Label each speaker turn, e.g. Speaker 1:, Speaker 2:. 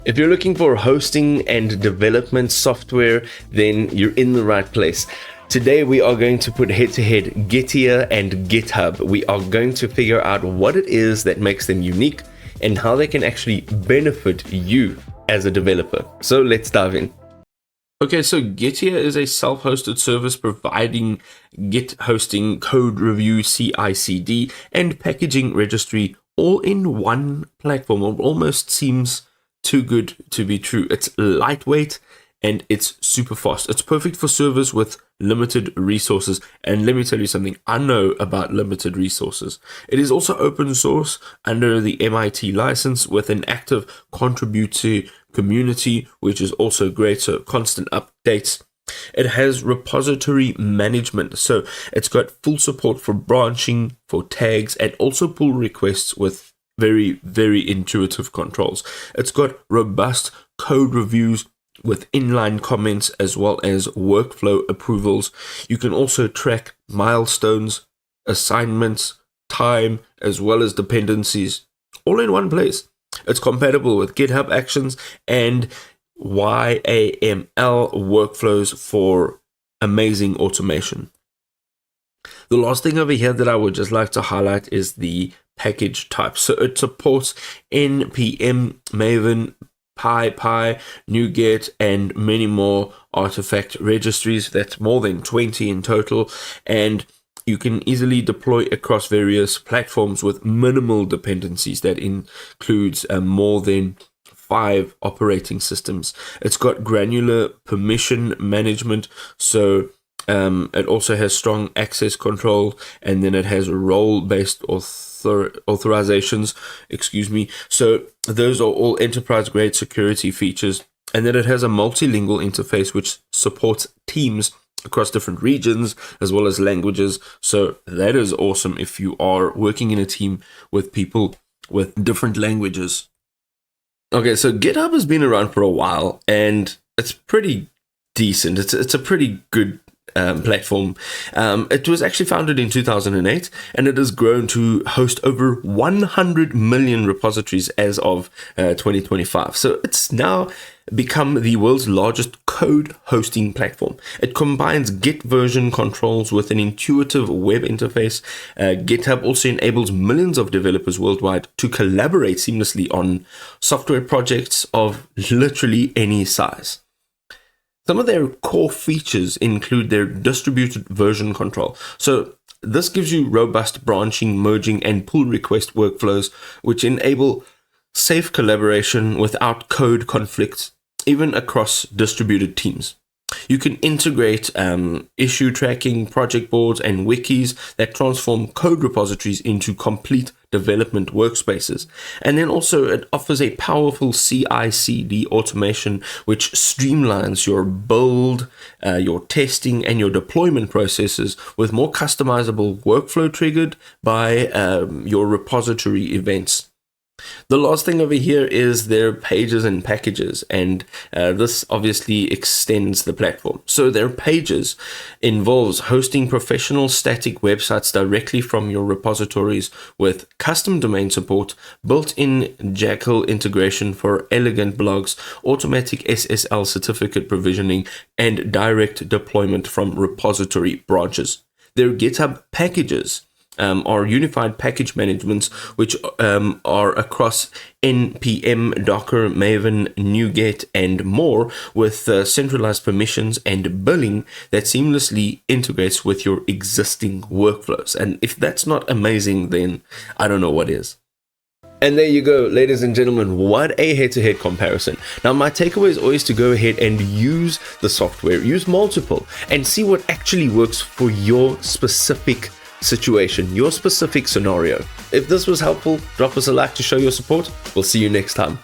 Speaker 1: If you're looking for hosting and development software, then you're in the right place. Today we are going to put head-to-head Gitea and GitHub. We are going to figure out what it is that makes them unique and how they can actually benefit you as a developer. So let's dive in. Okay, so Gitea is a self-hosted service providing Git hosting, code review, CI/CD, and packaging registry all in one platform. It almost seems too good to be true. It's lightweight and it's super fast. It's perfect for servers with limited resources. And let me tell you something, I know about limited resources. It is also open source under the MIT license with an active contributor community, which is also great. So constant updates. It has repository management. So it's got full support for branching, for tags, and also pull requests with very, very intuitive controls. It's got robust code reviews with inline comments as well as workflow approvals. You can also track milestones, assignments, time, as well as dependencies, all in one place. It's compatible with GitHub Actions and YAML workflows for amazing automation. The last thing over here that I would just like to highlight is the package type. So it supports npm, Maven, PyPy, NuGet, and many more artifact registries. That's more than 20 in total, and you can easily deploy across various platforms with minimal dependencies. That includes more than 5 operating systems. It's got granular permission management, so it also has strong access control, and then it has role-based authorizations, so those are all enterprise-grade security features. And then it has a multilingual interface which supports teams across different regions as well as languages. So that is awesome if you are working in a team with people with different languages. Okay, so GitHub has been around for a while and it's pretty decent. It's a pretty good platform. It was actually founded in 2008 and it has grown to host over 100 million repositories as of 2025. So it's now become the world's largest code hosting platform. It combines Git version controls with an intuitive web interface. GitHub also enables millions of developers worldwide to collaborate seamlessly on software projects of literally any size. Some of their core features include their distributed version control. So this gives you robust branching, merging, and pull request workflows, which enable safe collaboration without code conflicts, even across distributed teams. You can integrate issue tracking, project boards, and wikis that transform code repositories into complete development workspaces. And then also it offers a powerful CI/CD automation which streamlines your build, your testing, and your deployment processes with more customizable workflow triggered by your repository events. The last thing over here is their pages and packages, and this obviously extends the platform. So their pages involves hosting professional static websites directly from your repositories with custom domain support, built-in Jekyll integration for elegant blogs, automatic SSL certificate provisioning, and direct deployment from repository branches. Their GitHub packages are unified package managements, which are across npm, Docker, Maven, NuGet, and more, with centralized permissions and billing that seamlessly integrates with your existing workflows. And if that's not amazing, then I don't know what is. And there you go, ladies and gentlemen, what a head-to-head comparison. Now, my takeaway is always to go ahead and use the software, use multiple, and see what actually works for your specific situation, your specific scenario. If this was helpful, drop us a like to show your support. We'll see you next time.